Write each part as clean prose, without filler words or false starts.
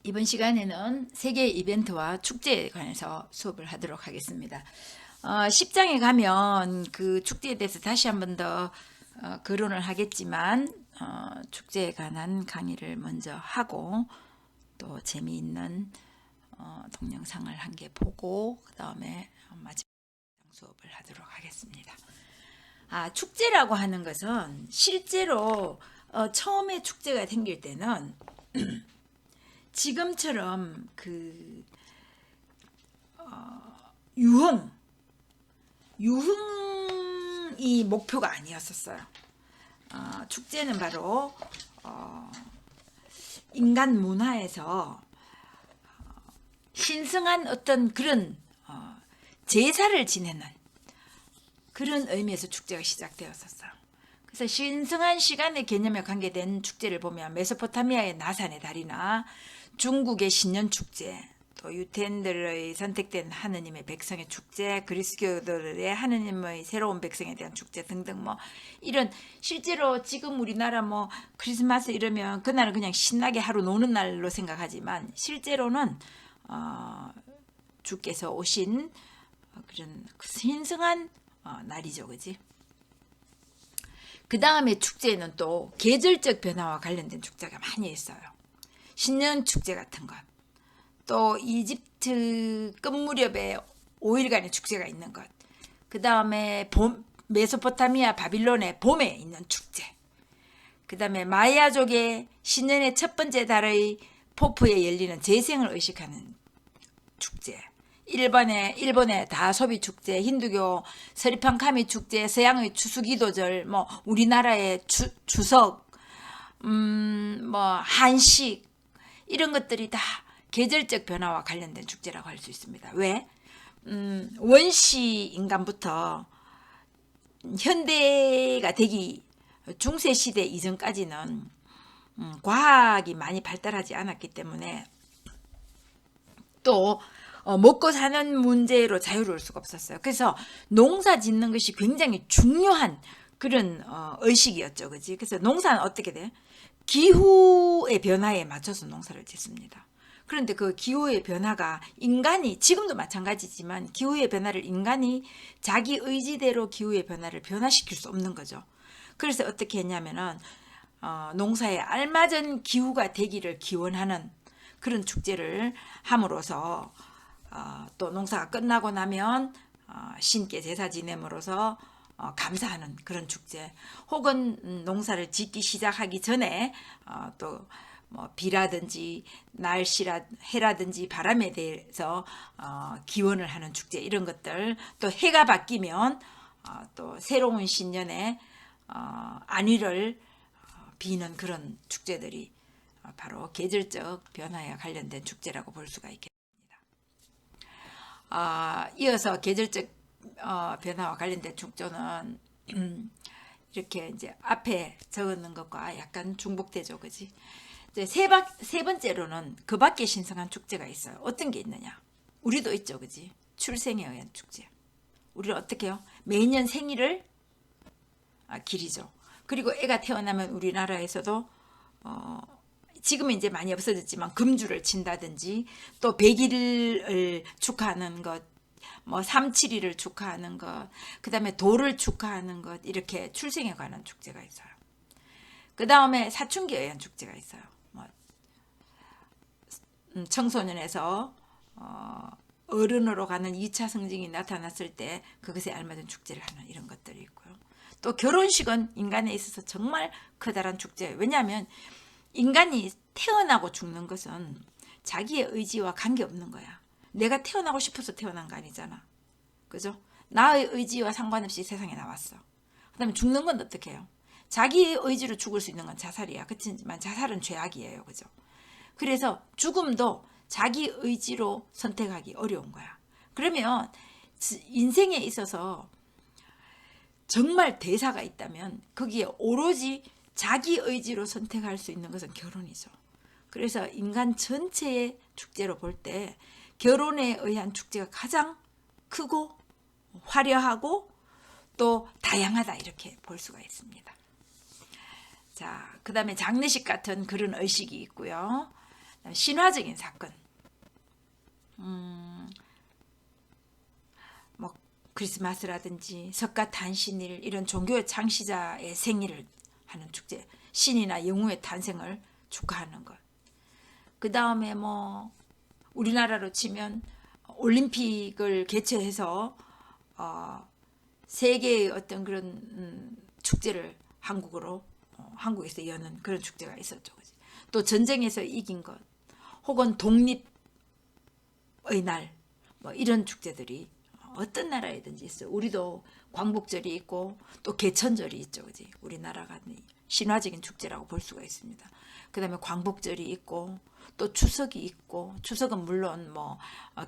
이번 시간에는 세계 이벤트와 축제에 관해서 수업을 하도록 하겠습니다. 10장에 가면 그 축제에 대해서 다시 한 번 더 거론을 하겠지만 축제에 관한 강의를 먼저 하고 또 재미있는 동영상을 한 개 보고 그 다음에 마지막 수업을 하도록 하겠습니다. 축제라고 하는 것은 실제로 처음에 축제가 생길 때는 지금처럼 그 유흥이 목표가 아니었었어요. 축제는 바로 인간 문화에서 신성한 어떤 그런 제사를 지내는 그런 의미에서 축제가 시작되었었어요. 그래서 신성한 시간의 개념에 관계된 축제를 보면 메소포타미아의 나산의 달이나 중국의 신년축제, 또 유태인들의 선택된 하느님의 백성의 축제, 그리스교도들의 하느님의 새로운 백성에 대한 축제 등등 이런 실제로 지금 우리나라 크리스마스 이러면 그날은 그냥 신나게 하루 노는 날로 생각하지만 실제로는 주께서 오신 그런 신성한 날이죠, 그지? 그 다음에 축제에는 또 계절적 변화와 관련된 축제가 많이 있어요. 신년 축제 같은 것, 또 이집트 끝 무렵에 5일간의 축제가 있는 것, 그 다음에 메소포타미아 바빌론의 봄에 있는 축제, 그 다음에 마야족의 신년의 첫 번째 달의 포프에 열리는 재생을 의식하는 축제, 일본의 다소비 축제, 힌두교 서리판카미 축제, 서양의 추수기도절, 우리나라의 추석, 한식 이런 것들이 다 계절적 변화와 관련된 축제라고 할 수 있습니다. 왜? 원시 인간부터 현대가 되기 중세시대 이전까지는 과학이 많이 발달하지 않았기 때문에 또 먹고 사는 문제로 자유로울 수가 없었어요. 그래서 농사 짓는 것이 굉장히 중요한 그런 의식이었죠. 그지? 그래서 농사는 어떻게 돼? 기후의 변화에 맞춰서 농사를 짓습니다. 그런데 그 기후의 변화가 인간이 지금도 마찬가지지만 기후의 변화를 인간이 자기 의지대로 기후의 변화를 변화시킬 수 없는 거죠. 그래서 어떻게 했냐면은 농사에 알맞은 기후가 되기를 기원하는 그런 축제를 함으로써 또 농사가 끝나고 나면 신께 제사 지냄으로써 감사하는 그런 축제, 혹은 농사를 짓기 시작하기 전에 또 비라든지 해라든지 바람에 대해서 기원을 하는 축제, 이런 것들, 또 해가 바뀌면 또 새로운 신년에 안위를 비는 그런 축제들이 바로 계절적 변화에 관련된 축제라고 볼 수가 있겠습니다. 이어서 계절적 변화와 관련된 축제는 이렇게 이제 앞에 적었는 것과 약간 중복되죠, 그지? 이제 세 번째로는 그 밖에 신성한 축제가 있어요. 어떤 게 있느냐? 우리도 있죠, 그지? 출생에 의한 축제. 우리는 어떻게 해요? 매년 생일을 기리죠. 그리고 애가 태어나면 우리나라에서도 지금은 이제 많이 없어졌지만 금주를 친다든지 또 100일을 축하하는 것, 372를 축하하는 것, 그 다음에 돌을 축하하는 것, 이렇게 출생에 관한 축제가 있어요. 그 다음에 사춘기에 의한 축제가 있어요. 청소년에서 어른으로 가는 2차 성징이 나타났을 때 그것에 알맞은 축제를 하는 이런 것들이 있고요. 또 결혼식은 인간에 있어서 정말 커다란 축제예요. 왜냐하면 인간이 태어나고 죽는 것은 자기의 의지와 관계없는 거야. 내가 태어나고 싶어서 태어난 거 아니잖아. 그죠? 나의 의지와 상관없이 세상에 나왔어. 그 다음에 죽는 건 어떻게 해요? 자기의 의지로 죽을 수 있는 건 자살이야. 그렇지만 자살은 죄악이에요. 그죠? 그래서 죽음도 자기 의지로 선택하기 어려운 거야. 그러면 인생에 있어서 정말 대사가 있다면 거기에 오로지 자기 의지로 선택할 수 있는 것은 결혼이죠. 그래서 인간 전체의 축제로 볼 때 결혼에 의한 축제가 가장 크고 화려하고 또 다양하다, 이렇게 볼 수가 있습니다. 자, 그 다음에 장례식 같은 그런 의식이 있고요. 신화적인 사건, 뭐 크리스마스라든지 석가탄신일 이런 종교의 창시자의 생일을 하는 축제, 신이나 영웅의 탄생을 축하하는 것. 그 다음에 뭐 우리나라로 치면 올림픽을 개최해서 세계의 어떤 그런 축제를 한국에서 여는 그런 축제가 있었죠. 그치? 또 전쟁에서 이긴 것, 혹은 독립의 날, 뭐 이런 축제들이 어떤 나라에든지 있어요. 우리도 광복절이 있고 또 개천절이 있죠. 그지? 우리나라가 신화적인 축제라고 볼 수가 있습니다. 그 다음에 광복절이 있고 또 추석이 있고, 추석은 물론 뭐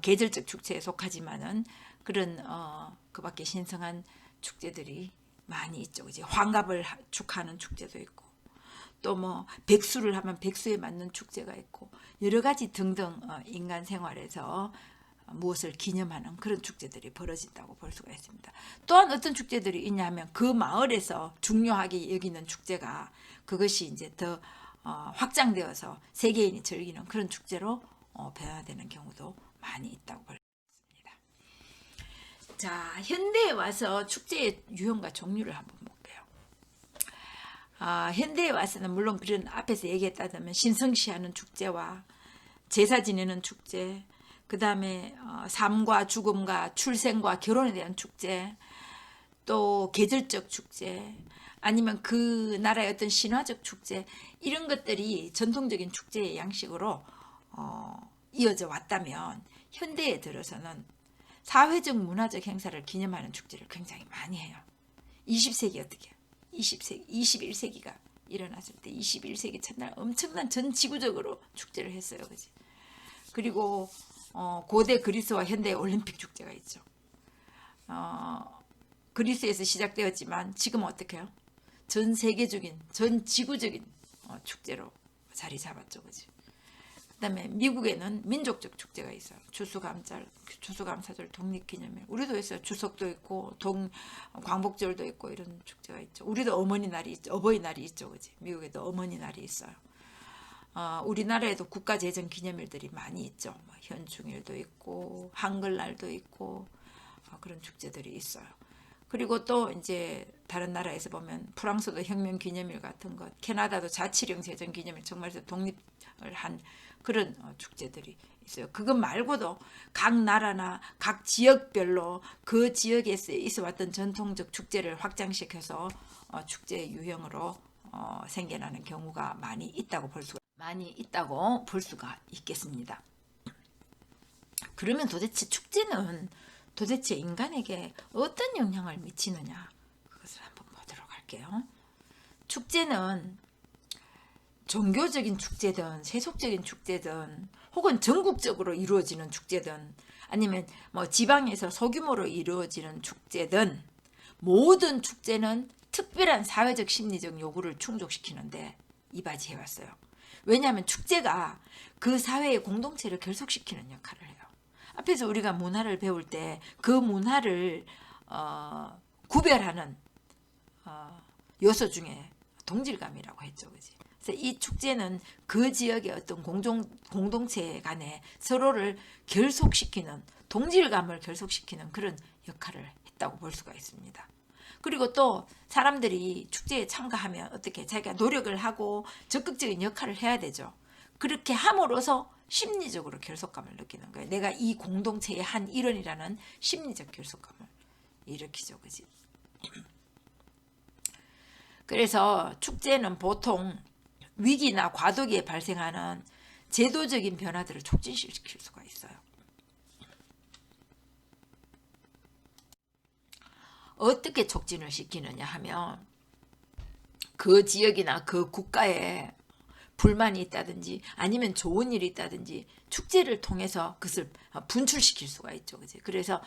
계절적 축제에 속하지만은 그런 그 밖에 신성한 축제들이 많이 있죠. 그지? 환갑을 축하하는 축제도 있고, 또 뭐 백수를 하면 백수에 맞는 축제가 있고, 여러 가지 등등 인간 생활에서 무엇을 기념하는 그런 축제들이 벌어진다고 볼 수가 있습니다. 또한 어떤 축제들이 있냐면 그 마을에서 중요하게 여기는 축제가 그것이 이제 더 확장되어서 세계인이 즐기는 그런 축제로 변화되는 경우도 많이 있다고 볼 수 있습니다. 자, 현대에 와서 축제의 유형과 종류를 한번 볼게요. 현대에 와서는 물론 그런 앞에서 얘기했다면 신성시하는 축제와 제사 지내는 축제, 그 다음에 삶과 죽음과 출생과 결혼에 대한 축제, 또 계절적 축제, 아니면 그 나라의 어떤 신화적 축제, 이런 것들이 전통적인 축제의 양식으로 이어져 왔다면, 현대에 들어서는 사회적 문화적 행사를 기념하는 축제를 굉장히 많이 해요. 20세기 어떻게 해요? 20세기, 21세기가 일어났을 때 21세기 첫날 엄청난 전 지구적으로 축제를 했어요. 그지? 그리고 고대 그리스와 현대 올림픽 축제가 있죠. 그리스에서 시작되었지만 지금은 어떻게 해요? 전 세계적인, 전 지구적인 축제로 자리 잡았죠. 그지? 그다음에 미국에는 민족적 축제가 있어요. 추수감사절, 독립기념일. 우리도 있어요. 추석도 있고 광복절도 있고 이런 축제가 있죠. 우리도 어머니날이 있죠. 어버이날이 있죠. 그지? 미국에도 어머니날이 있어요. 우리나라에도 국가재정 기념일들이 많이 있죠. 뭐 현충일도 있고 한글날도 있고 그런 축제들이 있어요. 그리고 또 이제 다른 나라에서 보면 프랑스도 혁명 기념일 같은 것, 캐나다도 자치령 제정 기념일, 정말 독립을 한 그런 축제들이 있어요. 그것 말고도 각 나라나 각 지역별로 그 지역에서 있어왔던 전통적 축제를 확장시켜서 축제 유형으로 생겨나는 경우가 많이 있다고 볼 수가 있겠습니다. 그러면 도대체 축제는 도대체 인간에게 어떤 영향을 미치느냐, 그것을 한번 보도록 할게요. 축제는 종교적인 축제든 세속적인 축제든 혹은 전국적으로 이루어지는 축제든 아니면 뭐 지방에서 소규모로 이루어지는 축제든, 모든 축제는 특별한 사회적 심리적 요구를 충족시키는데 이바지해왔어요. 왜냐하면 축제가 그 사회의 공동체를 결속시키는 역할을 해요. 앞에서 우리가 문화를 배울 때 그 문화를 구별하는 요소 중에 동질감이라고 했죠. 그지? 그래서 이 축제는 그 지역의 어떤 공동체 간에 서로를 결속시키는, 동질감을 결속시키는 그런 역할을 했다고 볼 수가 있습니다. 그리고 또 사람들이 축제에 참가하면 어떻게 자기가 노력을 하고 적극적인 역할을 해야 되죠. 그렇게 함으로써 심리적으로 결속감을 느끼는 거예요. 내가 이 공동체의 한 일원이라는 심리적 결속감을 일으키죠. 그지? 그래서 축제는 보통 위기나 과도기에 발생하는 제도적인 변화들을 촉진시킬 수가 있어요. 어떻게 촉진을 시키느냐 하면 그 지역이나 그 국가에 불만이 있다든지 아니면 좋은 일이 있다든지 축제를 통해서 그것을 분출시킬 수가 있죠. 그치? 그래서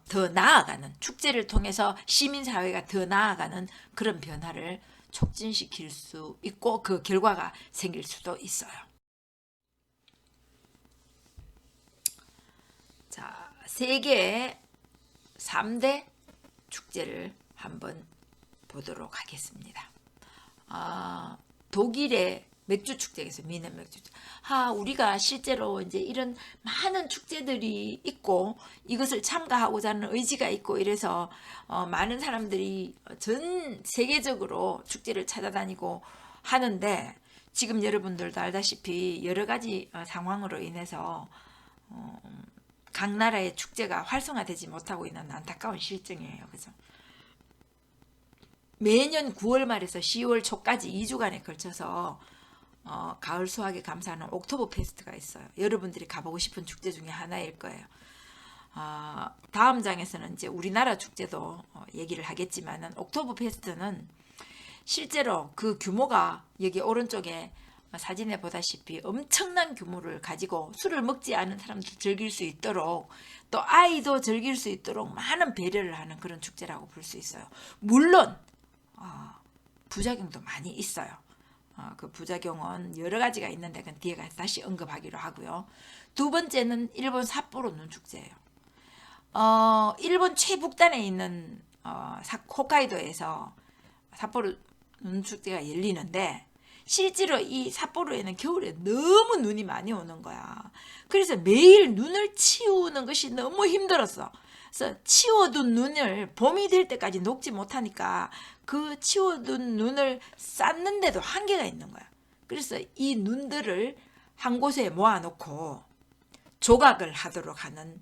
더 나아가는, 축제를 통해서 시민사회가 더 나아가는 그런 변화를 촉진시킬 수 있고 그 결과가 생길 수도 있어요. 자, 세계의 3대 축제를 한번 보도록 하겠습니다. 독일의 맥주 축제에서 미는 맥주. 우리가 실제로 이제 이런 많은 축제들이 있고 이것을 참가하고자 하는 의지가 있고 이래서 많은 사람들이 전 세계적으로 축제를 찾아다니고 하는데 지금 여러분들도 알다시피 여러 가지 상황으로 인해서 각 나라의 축제가 활성화되지 못하고 있는 안타까운 실정이에요. 그죠? 매년 9월 말에서 10월 초까지 2주간에 걸쳐서 가을 수확에 감사하는 옥토버 페스트가 있어요. 여러분들이 가보고 싶은 축제 중에 하나일 거예요. 다음 장에서는 이제 우리나라 축제도 얘기를 하겠지만은 옥토버 페스트는 실제로 그 규모가 여기 오른쪽에 사진에 보다시피 엄청난 규모를 가지고 술을 먹지 않은 사람도 즐길 수 있도록 또 아이도 즐길 수 있도록 많은 배려를 하는 그런 축제라고 볼 수 있어요. 물론 부작용도 많이 있어요. 그 부작용은 여러 가지가 있는데 그건 뒤에 가서 다시 언급하기로 하고요. 두 번째는 일본 삿포로 눈축제예요. 일본 최북단에 있는 홋카이도에서 삿포로 눈축제가 열리는데 실제로 이 삿포로에는 겨울에 너무 눈이 많이 오는 거야. 그래서 매일 눈을 치우는 것이 너무 힘들었어. 그래서 치워둔 눈을 봄이 될 때까지 녹지 못하니까 그 치워둔 눈을 쌓는데도 한계가 있는 거야. 그래서 이 눈들을 한 곳에 모아놓고 조각을 하도록 하는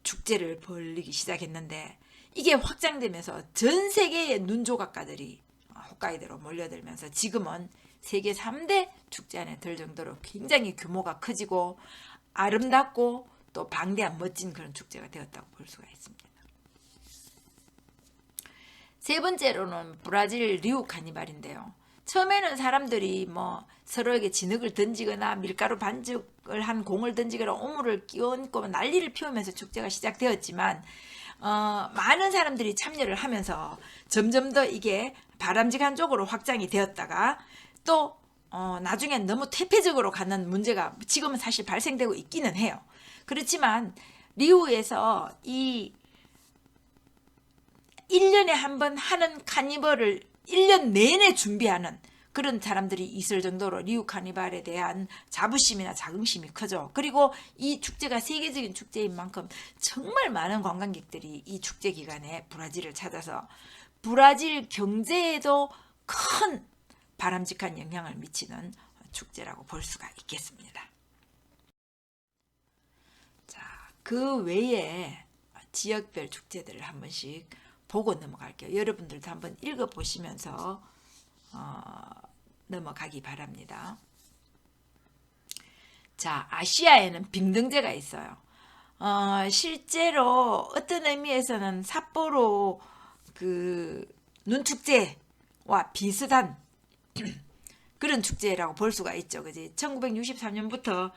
축제를 벌이기 시작했는데 이게 확장되면서 전 세계의 눈 조각가들이 홋카이도로 몰려들면서 지금은 세계 3대 축제 안에 들 정도로 굉장히 규모가 커지고 아름답고 또 방대한 멋진 그런 축제가 되었다고 볼 수가 있습니다. 세 번째로는 브라질 리우 카니발인데요. 처음에는 사람들이 뭐 서로에게 진흙을 던지거나 밀가루 반죽을 한 공을 던지거나 오물을 끼얹고 난리를 피우면서 축제가 시작되었지만 많은 사람들이 참여를 하면서 점점 더 이게 바람직한 쪽으로 확장이 되었다가 또 나중엔 너무 퇴폐적으로 가는 문제가 지금은 사실 발생되고 있기는 해요. 그렇지만 리우에서 이 1년에 한 번 하는 카니발을 1년 내내 준비하는 그런 사람들이 있을 정도로 리우 카니발에 대한 자부심이나 자긍심이 크죠. 그리고 이 축제가 세계적인 축제인 만큼 정말 많은 관광객들이 이 축제 기간에 브라질을 찾아서 브라질 경제에도 큰 바람직한 영향을 미치는 축제라고 볼 수가 있겠습니다. 자, 그 외에 지역별 축제들을 한 번씩 보고 넘어갈게요. 여러분들도 한번 읽어보시면서 넘어가기 바랍니다. 자, 아시아에는 빙등제가 있어요. 실제로 어떤 의미에서는 삿포로 그 눈축제와 비슷한 그런 축제라고 볼 수가 있죠. 그지? 1963년부터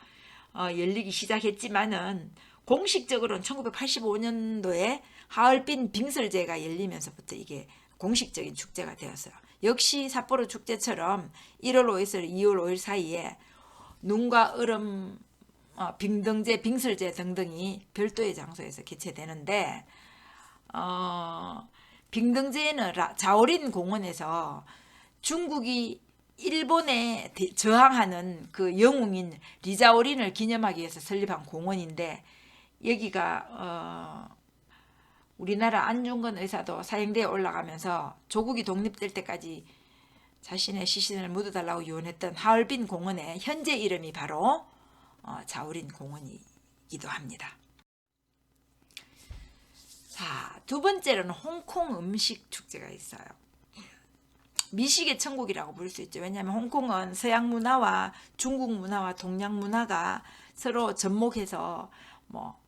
열리기 시작했지만은 공식적으로는 1985년도에 하얼빈 빙설제가 열리면서부터 이게 공식적인 축제가 되었어요. 역시 삿포로 축제처럼 1월 5일에서 2월 5일 사이에 눈과 얼음, 빙등제, 빙설제 등등이 별도의 장소에서 개최되는데 빙등제에는 자오린 공원에서 중국이 일본에 저항하는 그 영웅인 리자오린을 기념하기 위해서 설립한 공원인데 여기가 우리나라 안중근 의사도 사형대에 올라가면서 조국이 독립될 때까지 자신의 시신을 묻어달라고 요원했던 하얼빈 공원의 현재 이름이 바로 자오린 공원이기도 합니다. 자, 두 번째로는 홍콩 음식 축제가 있어요. 미식의 천국이라고 볼 수 있죠. 왜냐하면 홍콩은 서양 문화와 중국 문화와 동양 문화가 서로 접목해서 뭐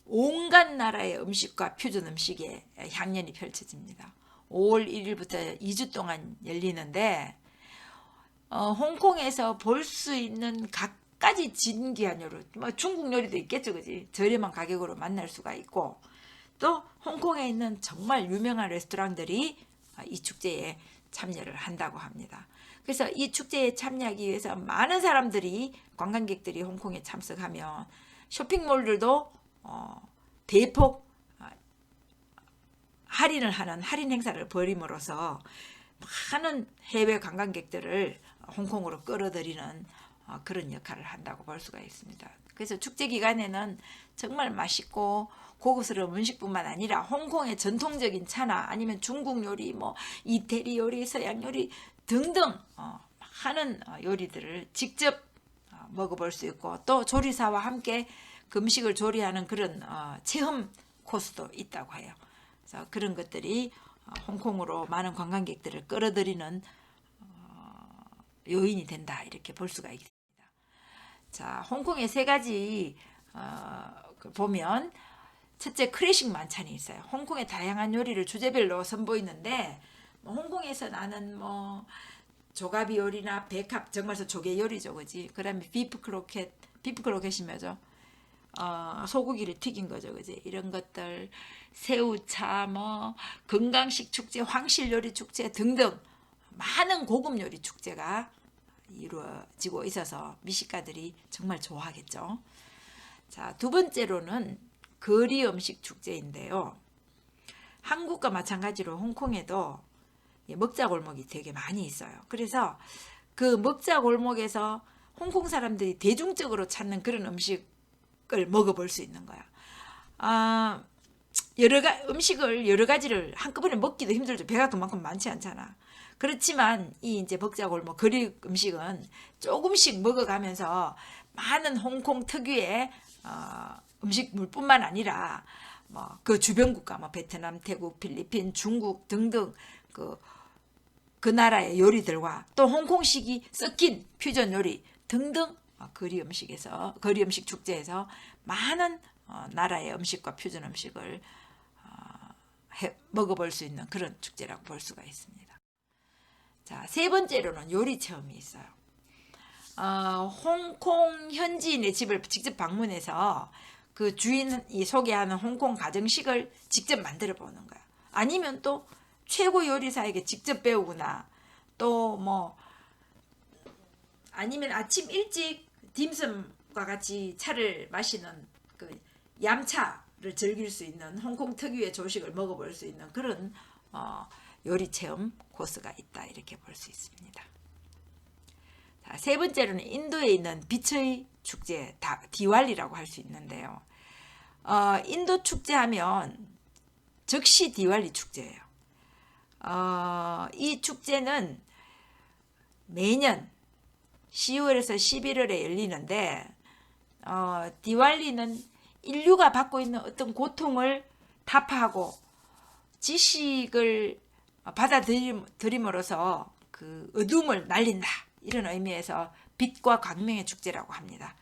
온갖 나라의 음식과 퓨전 음식의 향연이 펼쳐집니다. 5월 1일부터 2주 동안 열리는데 홍콩에서 볼 수 있는 갖가지 진귀한 요리, 뭐 중국 요리도 있겠죠, 그지? 저렴한 가격으로 만날 수가 있고 또 홍콩에 있는 정말 유명한 레스토랑들이 이 축제에 참여를 한다고 합니다. 그래서 이 축제에 참여하기 위해서 많은 사람들이 관광객들이 홍콩에 참석하면 쇼핑몰들도 대폭 할인을 하는 할인 행사를 벌임으로써 많은 해외 관광객들을 홍콩으로 끌어들이는 그런 역할을 한다고 볼 수가 있습니다. 그래서 축제 기간에는 정말 맛있고 고급스러운 음식뿐만 아니라 홍콩의 전통적인 차나 아니면 중국 요리, 뭐 이태리 요리, 서양 요리 등등 많은 요리들을 직접 먹어볼 수 있고, 또 조리사와 함께 그 음식을 조리하는 그런 체험 코스도 있다고 해요. 그래서 그런 것들이 홍콩으로 많은 관광객들을 끌어들이는 요인이 된다, 이렇게 볼 수가 있습니다. 자, 홍콩의 세 가지 보면, 첫째, 클래식 만찬이 있어요. 홍콩의 다양한 요리를 주제별로 선보이는데, 홍콩에서 나는 조가비 요리나 백합, 정말서 조개 요리죠, 그지? 그다음에 비프 크로켓이 뭐죠? 소고기를 튀긴 거죠, 그지? 이런 것들, 새우차, 건강식 축제, 황실 요리 축제 등등 많은 고급 요리 축제가 이루어지고 있어서 미식가들이 정말 좋아하겠죠. 자, 두 번째로는 거리 음식 축제인데요. 한국과 마찬가지로 홍콩에도 먹자 골목이 되게 많이 있어요. 그래서 그 먹자 골목에서 홍콩 사람들이 대중적으로 찾는 그런 음식을 먹어볼 수 있는 거야. 음식을 여러 가지를 한꺼번에 먹기도 힘들죠. 배가 그만큼 많지 않잖아. 그렇지만 이 이제 먹자 골목 거리 음식은 조금씩 먹어가면서 많은 홍콩 특유의 음식물뿐만 아니라 그 주변 국가, 베트남, 태국, 필리핀, 중국 등등 그 나라의 요리들과 또 홍콩식이 섞인 퓨전 요리 등등 거리 음식 축제에서 많은 나라의 음식과 퓨전 음식을 먹어볼 수 있는 그런 축제라고 볼 수가 있습니다. 자, 세 번째로는 요리 체험이 있어요. 홍콩 현지인의 집을 직접 방문해서 그 주인이 소개하는 홍콩 가정식을 직접 만들어 보는 거야. 아니면 또 최고 요리사에게 직접 배우거나, 또 아니면 아침 일찍 딤섬과 같이 차를 마시는 그 얌차를 즐길 수 있는 홍콩 특유의 조식을 먹어볼 수 있는 그런 요리 체험 코스가 있다, 이렇게 볼 수 있습니다. 자, 세 번째로는 인도에 있는 빛의 축제, 디왈리라고 할 수 있는데요. 인도 축제하면 즉시 디왈리 축제예요. 이 축제는 매년 10월에서 11월에 열리는데, 디왈리는 인류가 받고 있는 어떤 고통을 타파하고 지식을 받아들임으로써 그 어둠을 날린다, 이런 의미에서 빛과 광명의 축제라고 합니다.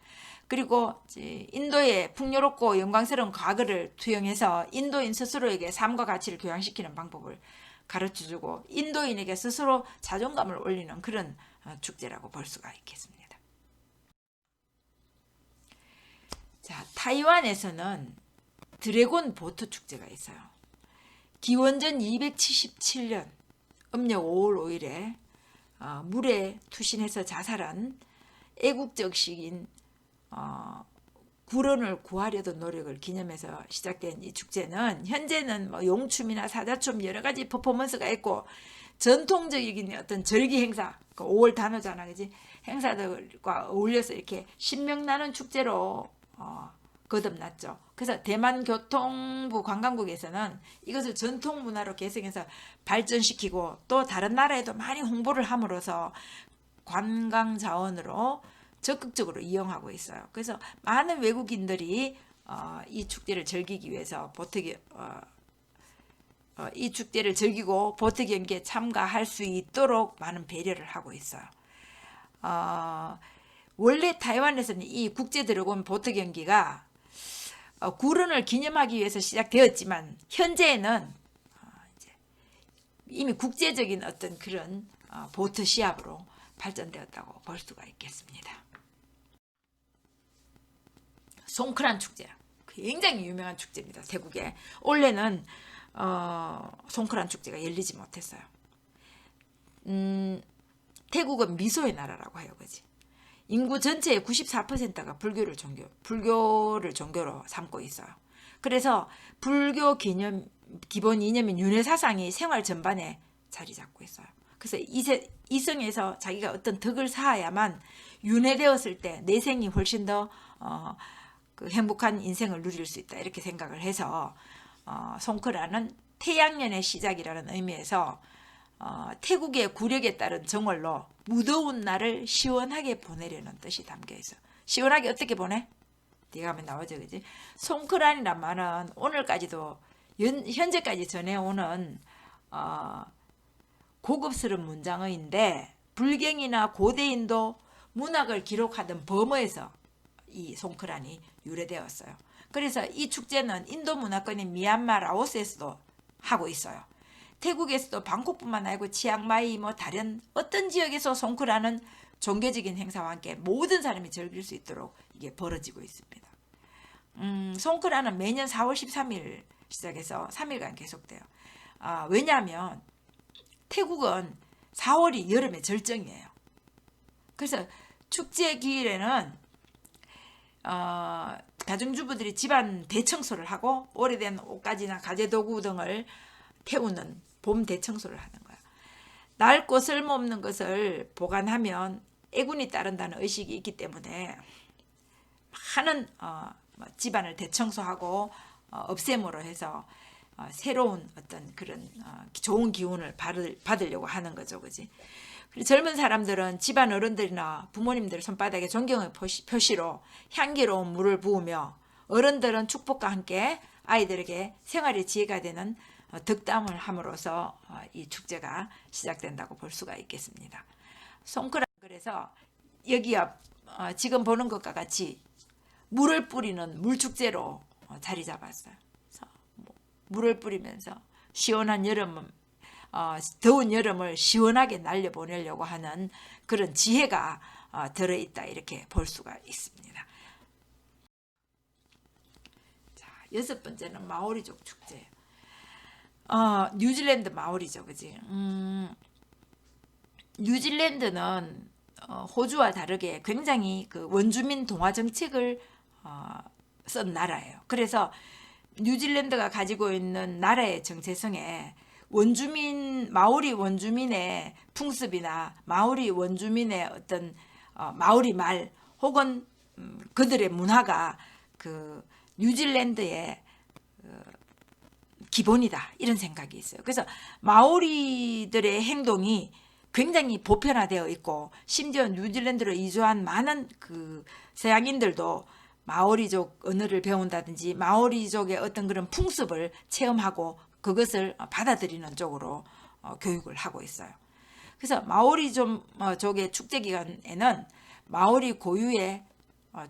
그리고 인도의 풍요롭고 영광스러운 과거를 투영해서 인도인 스스로에게 삶과 가치를 교양시키는 방법을 가르쳐주고 인도인에게 스스로 자존감을 올리는 그런 축제라고 볼 수가 있겠습니다. 자, 타이완에서는 드래곤 보트 축제가 있어요. 기원전 277년 음력 5월 5일에 물에 투신해서 자살한 애국적 시인 구런을 구하려던 노력을 기념해서 시작된 이 축제는 현재는 용춤이나 사자춤 여러 가지 퍼포먼스가 있고 전통적인 어떤 절기 행사, 5월 단오잖아, 그지? 행사들과 어울려서 이렇게 신명 나는 축제로 거듭났죠. 그래서 대만 교통부 관광국에서는 이것을 전통 문화로 개성해서 발전시키고 또 다른 나라에도 많이 홍보를 함으로써 관광 자원으로 적극적으로 이용하고 있어요. 그래서 많은 외국인들이 이 축제를 즐기기 위해서 이 축제를 즐기고 보트 경기에 참가할 수 있도록 많은 배려를 하고 있어요. 원래 타이완에서는 이 국제 드래곤 보트 경기가 구런을 기념하기 위해서 시작되었지만 현재는 이미 국제적인 어떤 그런 보트 시합으로 발전되었다고 볼 수가 있겠습니다. 송크란 축제, 굉장히 유명한 축제입니다. 태국에 올해는 송크란 축제가 열리지 못했어요. 태국은 미소의 나라라고 해요, 그지? 인구 전체의 94%가 불교를 종교로 삼고 있어요. 그래서 불교 기본 이념인 윤회 사상이 생활 전반에 자리 잡고 있어요. 그래서 이성에서 자기가 어떤 덕을 쌓아야만 윤회되었을 때 내 생이 훨씬 더 그 행복한 인생을 누릴 수 있다 이렇게 생각을 해서 송크라는 태양년의 시작이라는 의미에서 태국의 구력에 따른 정월로 무더운 날을 시원하게 보내려는 뜻이 담겨 있어. 시원하게 어떻게 보내? 뒤에 가면 나오죠, 그지? 송크란이란 말은 오늘까지도 현재까지 전해오는 고급스러운 문장어인데 불경이나 고대인도 문학을 기록하던 범어에서 이 송크란이 유래되었어요. 그래서 이 축제는 인도 문화권인 미얀마, 라오스에서도 하고 있어요. 태국에서도 방콕뿐만 아니고 치앙마이 뭐 다른 어떤 지역에서 송크란은 종교적인 행사와 함께 모든 사람이 즐길 수 있도록 이게 벌어지고 있습니다. 송크란은 매년 4월 13일 시작해서 3일간 계속돼요. 왜냐하면 태국은 4월이 여름의 절정이에요. 그래서 축제 기일에는 가정주부들이 집안 대청소를 하고 오래된 옷가지나 가재도구 등을 태우는 봄 대청소를 하는 거야. 낡고 쓸모없는 것을 보관하면 애군이 따른다는 의식이 있기 때문에 많은 집안을 대청소하고 없앰으로 해서 새로운 어떤 그런 좋은 기운을 받으려고 하는 거죠, 그지? 그리고 젊은 사람들은 집안 어른들이나 부모님들 손바닥에 존경의 표시로 향기로운 물을 부으며 어른들은 축복과 함께 아이들에게 생활의 지혜가 되는 덕담을 함으로써 이 축제가 시작된다고 볼 수가 있겠습니다. 송크란 그래서 여기 지금 보는 것과 같이 물을 뿌리는 물축제로 자리 잡았어요. 그래서 물을 뿌리면서 시원한 더운 여름을 시원하게 날려보내려고 하는 그런 지혜가 들어있다 이렇게 볼 수가 있습니다. 자, 6번째는 마오리족 축제예요. 뉴질랜드 마오리죠, 그지? 뉴질랜드는 호주와 다르게 굉장히 그 원주민 동화 정책을 쓴 나라예요. 그래서 뉴질랜드가 가지고 있는 나라의 정체성에 마오리 원주민의 풍습이나 마오리 원주민의 어떤 마오리 말 혹은 그들의 문화가 그 뉴질랜드의 기본이다 이런 생각이 있어요. 그래서 마오리들의 행동이 굉장히 보편화되어 있고 심지어 뉴질랜드로 이주한 많은 그 서양인들도 마오리족 언어를 배운다든지 마오리족의 어떤 그런 풍습을 체험하고 그것을 받아들이는 쪽으로 교육을 하고 있어요. 그래서 마오리족의 축제 기간에는 마오리 고유의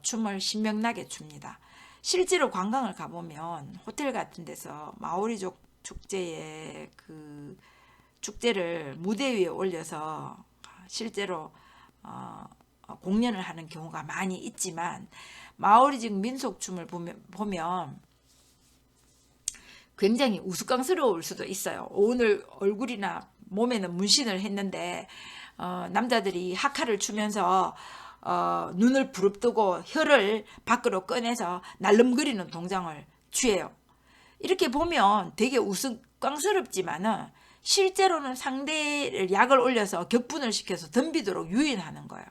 춤을 신명나게 춥니다. 실제로 관광을 가보면 호텔 같은 데서 마오리족 축제의 그 축제를 무대 위에 올려서 실제로 공연을 하는 경우가 많이 있지만 마오리족 민속춤을 보면 굉장히 우스꽝스러울 수도 있어요. 오늘 얼굴이나 몸에는 문신을 했는데 남자들이 하카를 추면서 눈을 부릅뜨고 혀를 밖으로 꺼내서 날름거리는 동작을 취해요. 이렇게 보면 되게 우스꽝스럽지만은 실제로는 상대를 약을 올려서 격분을 시켜서 덤비도록 유인하는 거예요.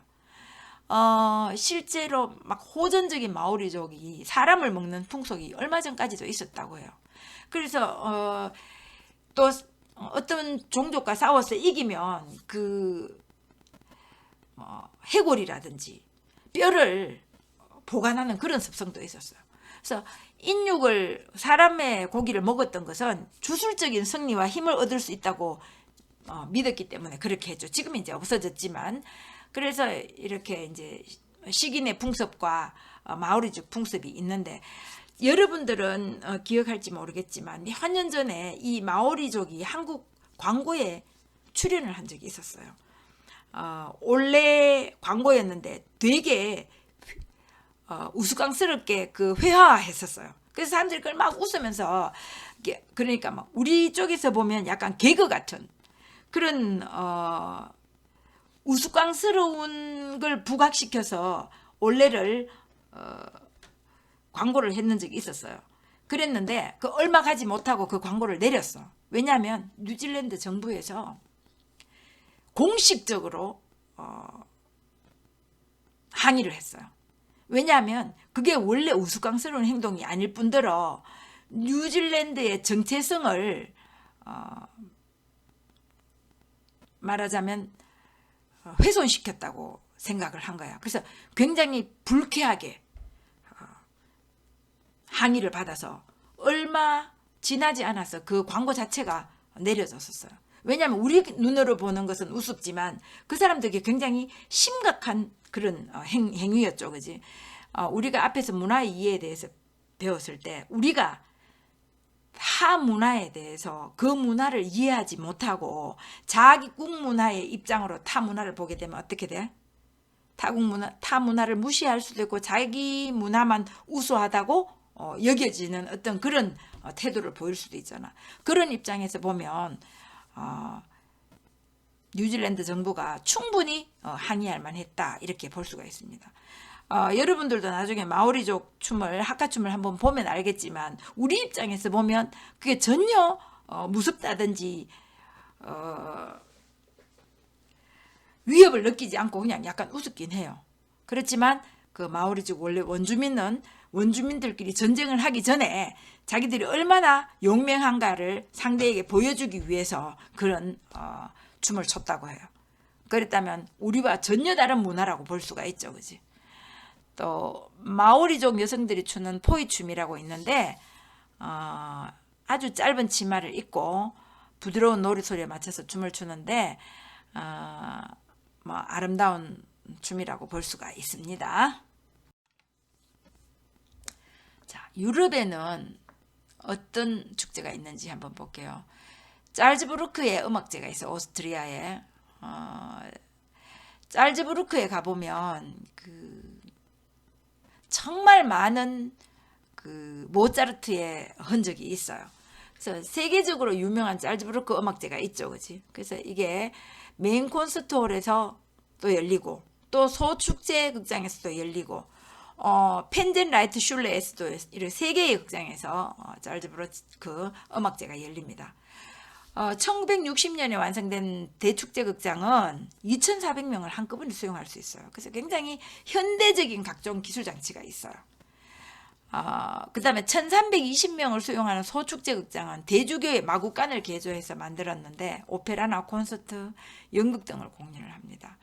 실제로 막 호전적인 마오리족이 사람을 먹는 풍속이 얼마 전까지도 있었다고 해요. 그래서 또 어떤 종족과 싸워서 이기면 그 해골이라든지 뼈를 보관하는 그런 습성도 있었어요. 그래서 사람의 고기를 먹었던 것은 주술적인 승리와 힘을 얻을 수 있다고 믿었기 때문에 그렇게 했죠. 지금은 이제 없어졌지만 그래서 이렇게 이제 식인의 풍습과 마오리족 풍습이 있는데 여러분들은 기억할지 모르겠지만 몇 년 전에 이 마오리족이 한국 광고에 출연을 한 적이 있었어요. 원래 광고였는데 되게 우스꽝스럽게 그 회화했었어요. 그래서 사람들이 그걸 막 웃으면서 그러니까 막 우리 쪽에서 보면 약간 개그 같은 그런 우스꽝스러운 걸 부각시켜서 원래를 광고를 했는 적이 있었어요. 그랬는데 그 얼마 가지 못하고 그 광고를 내렸어. 왜냐하면 뉴질랜드 정부에서 공식적으로 항의를 했어요. 왜냐하면 그게 원래 우스꽝스러운 행동이 아닐 뿐더러 뉴질랜드의 정체성을 말하자면 훼손시켰다고 생각을 한 거야. 그래서 굉장히 불쾌하게 항의를 받아서 얼마 지나지 않아서 그 광고 자체가 내려졌었어요. 왜냐하면 우리 눈으로 보는 것은 우습지만 그 사람들에게 굉장히 심각한 그런 행위였죠. 그지? 우리가 앞에서 문화의 이해에 대해서 배웠을 때 우리가 타 문화에 대해서 그 문화를 이해하지 못하고 자기 국 문화의 입장으로 타 문화를 보게 되면 어떻게 돼? 타 문화를 무시할 수도 있고 자기 문화만 우수하다고 여겨지는 어떤 그런 태도를 보일 수도 있잖아. 그런 입장에서 보면 뉴질랜드 정부가 충분히 항의할 만했다 이렇게 볼 수가 있습니다. 여러분들도 나중에 마오리족 춤을 하카춤을 한번 보면 알겠지만 우리 입장에서 보면 그게 전혀 무섭다든지 위협을 느끼지 않고 그냥 약간 우습긴 해요. 그렇지만 그 마오리족 원래 원주민은 원주민들끼리 전쟁을 하기 전에 자기들이 얼마나 용맹한가를 상대에게 보여주기 위해서 그런 춤을 췄다고 해요. 그랬다면 우리와 전혀 다른 문화라고 볼 수가 있죠. 그지? 또 마오리족 여성들이 추는 포이춤이라고 있는데 아주 짧은 치마를 입고 부드러운 노래소리에 맞춰서 춤을 추는데 아름다운 춤이라고 볼 수가 있습니다. 자, 유럽에는 어떤 축제가 있는지 한번 볼게요. 짤즈부르크의 음악제가 있어요. 오스트리아에. 짤즈부르크에 가보면 정말 많은 모차르트의 흔적이 있어요. 그래서 세계적으로 유명한 짤즈부르크 음악제가 있죠. 그지? 그래서 이게 메인 콘서트홀에서 또 열리고 또 소축제 극장에서도 열리고 펜젠 라이트 슐레에서도 이런 세 개의 극장에서 짤즈부르크 음악제가 열립니다. 1960년에 완성된 대축제 극장은 2,400명을 한꺼번에 수용할 수 있어요. 그래서 굉장히 현대적인 각종 기술 장치가 있어요. 그 다음에 1,320명을 수용하는 소축제 극장은 대주교의 마구간을 개조해서 만들었는데 오페라나 콘서트, 연극 등을 공연을 합니다.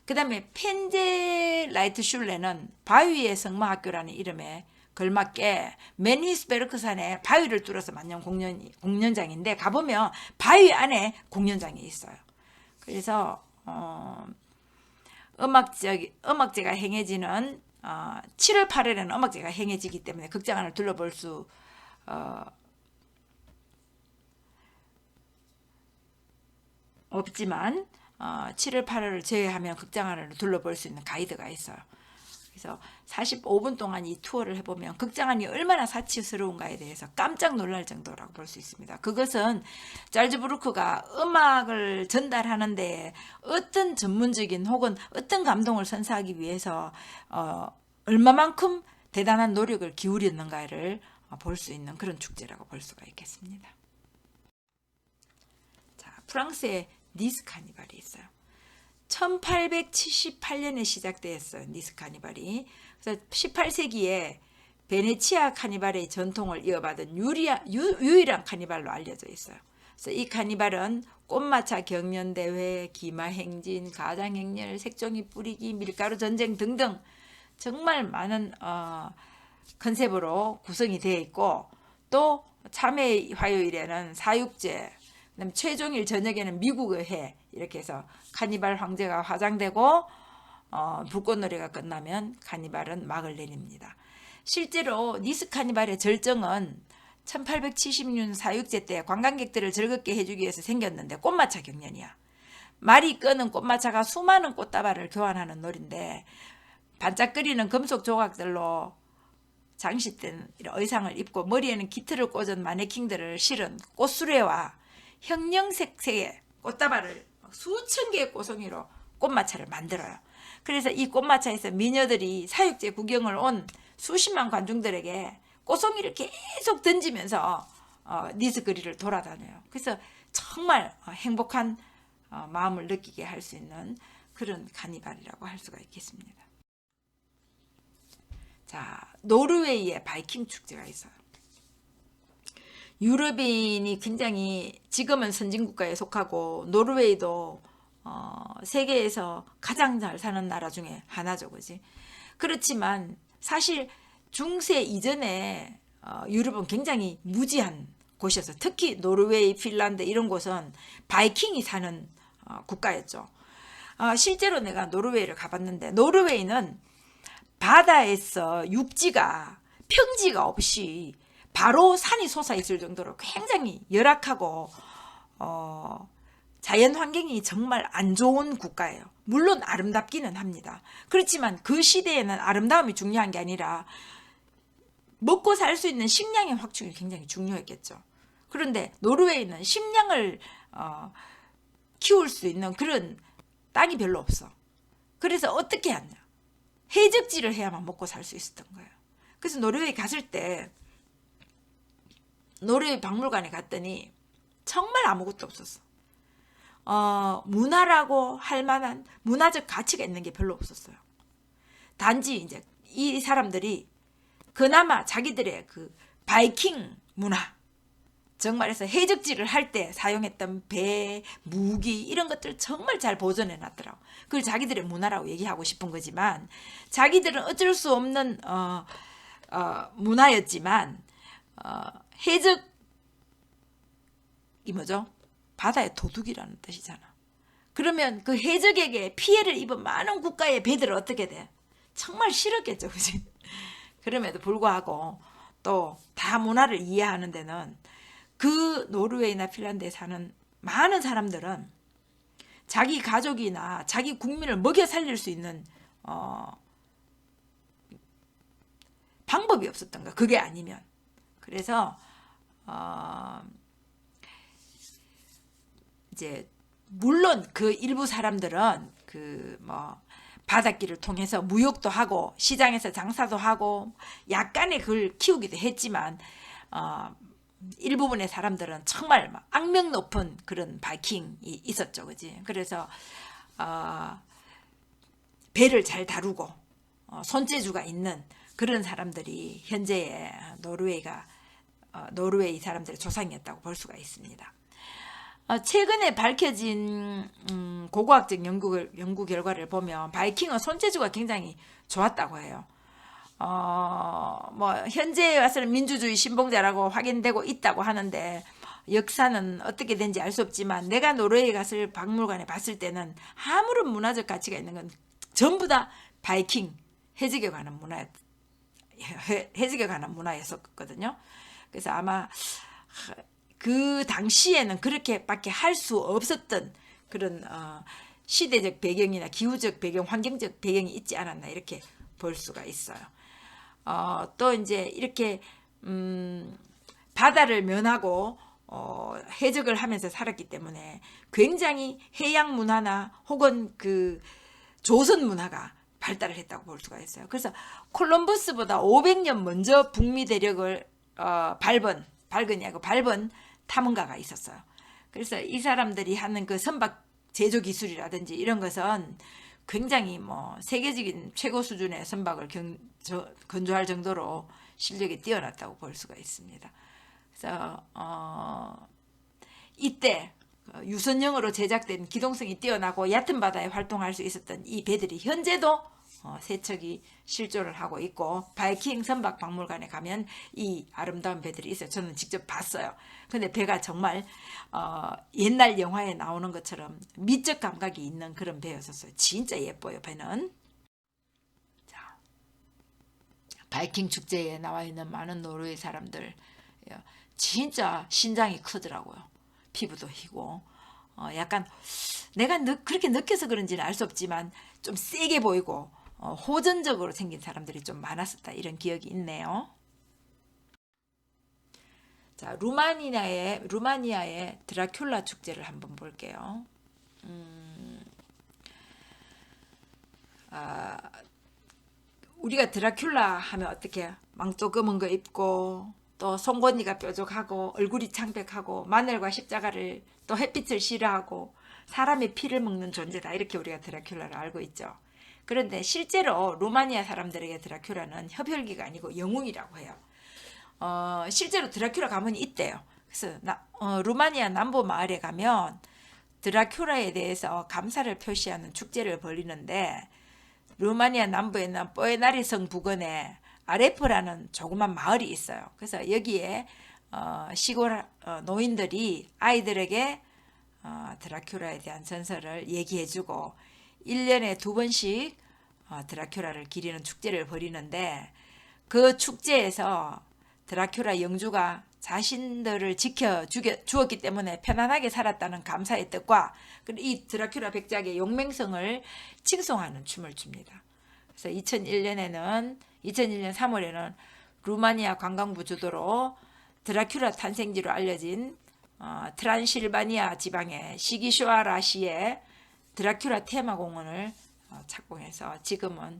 그 다음에 펜제 라이트 슐레는 바위의 성마학교라는 이름에 걸맞게 맨히스베르크산에 바위를 뚫어서 만든 공연장인데 가보면 바위 안에 공연장이 있어요. 그래서 음악제가 행해지는 7월 8일에는 음악제가 행해지기 때문에 극장 안을 둘러볼 수 없지만 7월 8일을 제외하면 극장 안을 둘러볼 수 있는 가이드가 있어요. 그래서 45분 동안 이 투어를 해보면 극장 안이 얼마나 사치스러운가에 대해서 깜짝 놀랄 정도라고 볼 수 있습니다. 그것은 짤즈부르크가 음악을 전달하는데 어떤 전문적인 혹은 어떤 감동을 선사하기 위해서 얼마만큼 대단한 노력을 기울였는가를 볼 수 있는 그런 축제라고 볼 수가 있겠습니다. 자, 프랑스의 니스 카니발이 있어요. 1878년에 시작되었어요. 니스 카니발이. 그래서 18세기에 베네치아 카니발의 전통을 이어받은 유일한 카니발로 알려져 있어요. 그래서 이 카니발은 꽃마차 경연대회, 기마행진, 가장행렬, 색종이 뿌리기, 밀가루 전쟁 등등 정말 많은 컨셉으로 구성이 되어 있고 또 참회 화요일에는 사육제, 그다음에 최종일 저녁에는 미국의 해 이렇게 해서 카니발 황제가 화장되고 불꽃놀이가 끝나면 카니발은 막을 내립니다. 실제로 니스 카니발의 절정은 1870년 사육제 때 관광객들을 즐겁게 해주기 위해서 생겼는데 꽃마차 경연이야. 말이 끄는 꽃마차가 수많은 꽃다발을 교환하는 놀인데 반짝거리는 금속 조각들로 장식된 의상을 입고 머리에는 깃털을 꽂은 마네킹들을 실은 꽃수레와 형형색색의 꽃다발을 수천 개의 꽃송이로 꽃마차를 만들어요. 그래서 이 꽃마차에서 미녀들이 사육제 구경을 온 수십만 관중들에게 꽃송이를 계속 던지면서 니스 거리를 돌아다녀요. 그래서 정말 행복한 마음을 느끼게 할 수 있는 그런 카니발이라고 할 수가 있겠습니다. 자, 노르웨이의 바이킹 축제가 있어요. 유럽인이 굉장히 지금은 선진국가에 속하고 노르웨이도 세계에서 가장 잘 사는 나라 중에 하나죠, 그지? 그렇지만 사실 중세 이전에 유럽은 굉장히 무지한 곳이었어요. 특히 노르웨이, 핀란드 이런 곳은 바이킹이 사는 국가였죠. 실제로 내가 노르웨이를 가봤는데 노르웨이는 바다에서 육지가 평지가 없이 바로 산이 솟아 있을 정도로 굉장히 열악하고 자연 환경이 정말 안 좋은 국가예요. 물론 아름답기는 합니다. 그렇지만 그 시대에는 아름다움이 중요한 게 아니라 먹고 살 수 있는 식량의 확충이 굉장히 중요했겠죠. 그런데 노르웨이는 식량을 키울 수 있는 그런 땅이 별로 없어. 그래서 어떻게 하냐? 해적지를 해야만 먹고 살 수 있었던 거예요. 그래서 노르웨이 갔을 때 노르웨이 박물관에 갔더니 정말 아무것도 없었어. 문화라고 할 만한 문화적 가치가 있는 게 별로 없었어요. 단지 이제 이 사람들이 그나마 자기들의 그 바이킹 문화, 정말해서 해적지를 할 때 사용했던 배, 무기 이런 것들 정말 잘 보존해 놨더라고. 그걸 자기들의 문화라고 얘기하고 싶은 거지만 자기들은 어쩔 수 없는 문화였지만 해적이 뭐죠? 바다의 도둑이라는 뜻이잖아. 그러면 그 해적에게 피해를 입은 많은 국가의 배들은 어떻게 돼? 정말 싫었겠죠, 그지? 그럼에도 불구하고 또 다 문화를 이해하는 데는 그 노르웨이나 핀란드에 사는 많은 사람들은 자기 가족이나 자기 국민을 먹여 살릴 수 있는 방법이 없었던 거야. 그게 아니면. 그래서 이제 물론 그 일부 사람들은 그 뭐 바닷길을 통해서 무역도 하고 시장에서 장사도 하고 약간의 그걸 키우기도 했지만 일부분의 사람들은 정말 악명 높은 그런 바이킹이 있었죠, 그지? 그래서 배를 잘 다루고 손재주가 있는 그런 사람들이 현재의 노르웨이 사람들의 조상이었다고 볼 수가 있습니다. 최근에 밝혀진 고고학적 연구 결과를 보면 바이킹은 손재주가 굉장히 좋았다고 해요. 뭐 현재에 와서는 민주주의 신봉자라고 확인되고 있다고 하는데 역사는 어떻게 된지 알 수 없지만 내가 노르웨이 갔을 박물관에 봤을 때는 아무런 문화적 가치가 있는 건 전부 다 바이킹 해적에 관한 문화였었거든요. 그래서 아마 그 당시에는 그렇게밖에 할 수 없었던 그런 시대적 배경이나 기후적 배경, 환경적 배경이 있지 않았나 이렇게 볼 수가 있어요. 또 이제 이렇게 바다를 면하고 해적을 하면서 살았기 때문에 굉장히 해양 문화나 혹은 그 조선 문화가 발달을 했다고 볼 수가 있어요. 그래서 콜럼버스보다 500년 먼저 북미 대륙을 밟은 탐험가가 있었어요. 그래서 이 사람들이 하는 그 선박 제조 기술이라든지 이런 것은 굉장히 뭐 세계적인 최고 수준의 선박을 건조할 정도로 실력이 뛰어났다고 볼 수가 있습니다. 그래서 이때 유선형으로 제작된 기동성이 뛰어나고 얕은 바다에 활동할 수 있었던 이 배들이 현재도 세 척이 실존을 하고 있고 바이킹 선박 박물관에 가면 이 아름다운 배들이 있어요. 저는 직접 봤어요. 근데 배가 정말 옛날 영화에 나오는 것처럼 미적 감각이 있는 그런 배였었어요. 진짜 예뻐요, 배는. 자, 바이킹 축제에 나와 있는 많은 노르웨이 사람들 진짜 신장이 크더라고요. 피부도 희고 약간 내가 그렇게 느껴서 그런지는 알 수 없지만 좀 세게 보이고 호전적으로 생긴 사람들이 좀 많았었다 이런 기억이 있네요. 자, 루마니아의 드라큘라 축제를 한번 볼게요. 우리가 드라큘라 하면 어떻게 망토 검은 거 입고 또 송곳니가 뾰족하고 얼굴이 창백하고 마늘과 십자가를 또 햇빛을 싫어하고 사람의 피를 먹는 존재다. 이렇게 우리가 드라큘라를 알고 있죠. 그런데 실제로 루마니아 사람들에게 드라큘라는 협혈기가 아니고 영웅이라고 해요. 실제로 드라큘라 가문이 있대요. 그래서 루마니아 남부 마을에 가면 드라큘라에 대해서 감사를 표시하는 축제를 벌이는데, 루마니아 남부에 있는 뽀에나리성 부근에 아레프라는 조그만 마을이 있어요. 그래서 여기에 시골 노인들이 아이들에게 드라큘라에 대한 전설을 얘기해주고 1년에 2번씩 드라큘라를 기리는 축제를 벌이는데, 그 축제에서 드라큘라 영주가 자신들을 주었기 때문에 편안하게 살았다는 감사의 뜻과 이 드라큘라 백작의 용맹성을 칭송하는 춤을 춥니다. 그래서 2001년 3월에는 루마니아 관광부 주도로 드라큘라 탄생지로 알려진 트란실바니아 지방의 시기쇼아라시의 드라큘라 테마공원을 착공해서 지금은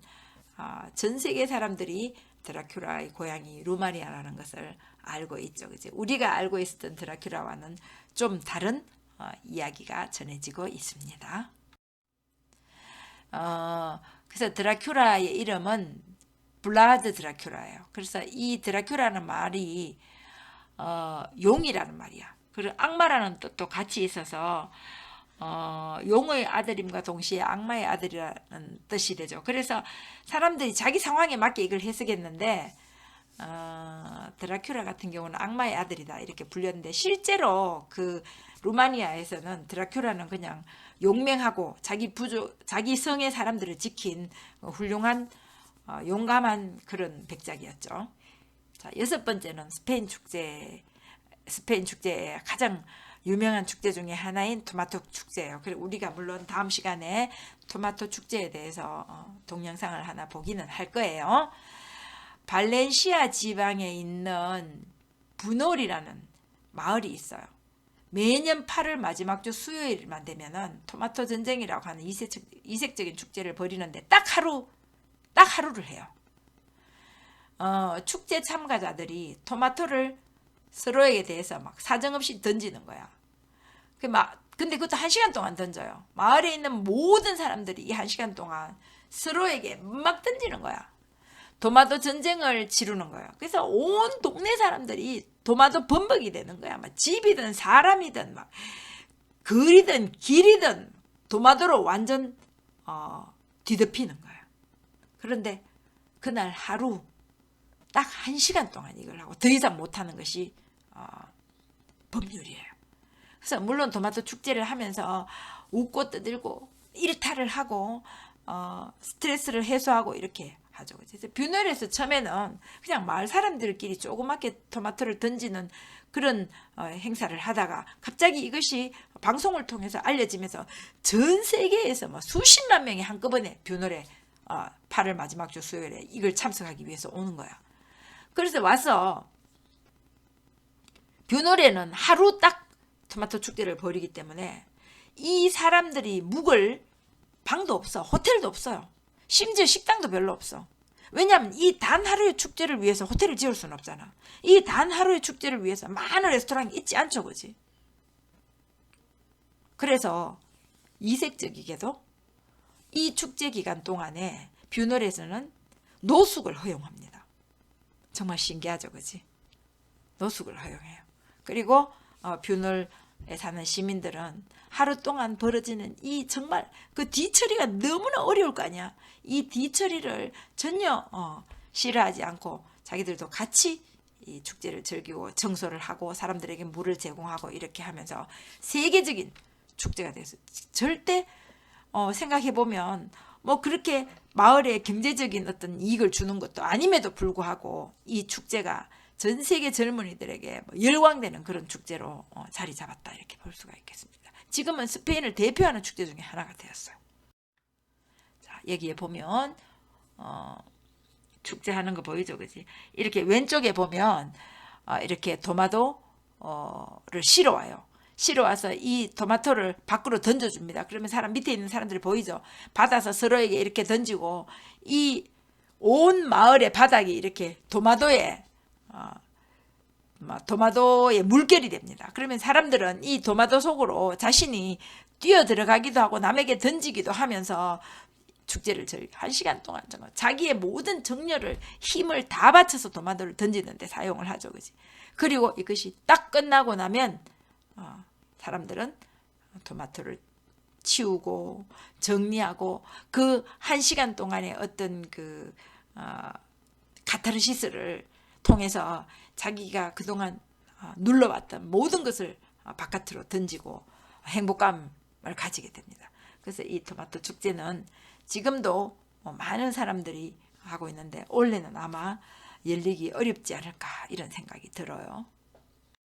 전 세계 사람들이 드라큘라의 고향이 루마니아라는 것을 알고 있죠. 그치? 우리가 알고 있었던 드라큘라와는 좀 다른 이야기가 전해지고 있습니다. 그래서 드라큘라의 이름은 블라드 드라큘라예요. 그래서 이 드라큘라는 말이 용이라는 말이야. 그리고 악마라는 뜻도 같이 있어서 용의 아들임과 동시에 악마의 아들이라는 뜻이 되죠. 그래서 사람들이 자기 상황에 맞게 이걸 해석했는데, 드라큘라 같은 경우는 악마의 아들이다 이렇게 불렸는데, 실제로 그 루마니아에서는 드라큘라는 그냥 용맹하고 자기 성의 사람들을 지킨 훌륭한 용감한 그런 백작이었죠. 자, 6번째는 스페인 축제의 가장 유명한 축제 중에 하나인 토마토 축제예요. 그리고 우리가 물론 다음 시간에 토마토 축제에 대해서 동영상을 하나 보기는 할 거예요. 발렌시아 지방에 있는 부놀이라는 마을이 있어요. 매년 8월 마지막 주 수요일만 되면은 토마토 전쟁이라고 하는 이색적인 축제를 벌이는데 딱 하루를 해요. 축제 참가자들이 토마토를 서로에게 대해서 막 사정없이 던지는 거야. 근데 그것도 1시간 동안 던져요. 마을에 있는 모든 사람들이 이 1시간 동안 서로에게 막 던지는 거야. 도마도 전쟁을 치르는 거예요. 그래서 온 동네 사람들이 도마도 범벅이 되는 거야. 막 집이든 사람이든 막 거리든 길이든 도마도로 완전 뒤덮이는 거예요. 그런데 그날 하루 딱 1시간 동안 이걸 하고 더 이상 못하는 것이 법률이에요. 그래서 물론 토마토 축제를 하면서 웃고 떠들고 일탈을 하고 스트레스를 해소하고 이렇게 하죠. 그래서 뷰넬에서 처음에는 그냥 마을 사람들끼리 조그맣게 토마토를 던지는 그런 행사를 하다가 갑자기 이것이 방송을 통해서 알려지면서 전 세계에서 뭐 수십만 명이 한꺼번에 뷰넬에 8월 마지막 주 수요일에 이걸 참석하기 위해서 오는 거야. 그래서 와서 뷰놀에는 하루 딱 토마토 축제를 벌이기 때문에 이 사람들이 묵을 방도 없어. 호텔도 없어요. 심지어 식당도 별로 없어. 왜냐하면 이 단 하루의 축제를 위해서 호텔을 지을 수는 없잖아. 이 단 하루의 축제를 위해서 많은 레스토랑이 있지 않죠. 그지? 그래서 이색적이게도 이 축제 기간 동안에 뷰놀에서는 노숙을 허용합니다. 정말 신기하죠. 그지? 노숙을 허용해요. 그리고 뷰놀에 사는 시민들은 하루 동안 벌어지는 이 정말 그 뒤처리가 너무나 어려울 거 아니야. 이 뒤처리를 전혀 싫어하지 않고 자기들도 같이 이 축제를 즐기고 청소를 하고 사람들에게 물을 제공하고 이렇게 하면서 세계적인 축제가 돼서 절대 생각해보면 뭐 그렇게 마을에 경제적인 어떤 이익을 주는 것도 아님에도 불구하고 이 축제가 전 세계 젊은이들에게 열광되는 그런 축제로 자리 잡았다 이렇게 볼 수가 있겠습니다. 지금은 스페인을 대표하는 축제 중에 하나가 되었어요. 자, 여기에 보면 축제하는 거 보이죠, 그지? 이렇게 왼쪽에 보면 이렇게 토마토를 실어와요. 실어와서 이 토마토를 밖으로 던져줍니다. 그러면 사람 밑에 있는 사람들이 보이죠? 받아서 서로에게 이렇게 던지고 이 온 마을의 바닥이 이렇게 토마토에 도마도의 물결이 됩니다. 그러면 사람들은 이 도마도 속으로 자신이 뛰어 들어가기도 하고 남에게 던지기도 하면서 축제를 즐겨 1시간 동안 정말 자기의 모든 정열을 힘을 다 바쳐서 도마도를 던지는데 사용을 하죠, 그지? 그리고 이것이 딱 끝나고 나면 사람들은 토마토를 치우고 정리하고 그 1시간 동안의 어떤 그 카타르시스를 통해서 자기가 그동안 눌러왔던 모든 것을 바깥으로 던지고 행복감을 가지게 됩니다. 그래서 이 토마토 축제는 지금도 많은 사람들이 하고 있는데 올해는 아마 열리기 어렵지 않을까 이런 생각이 들어요.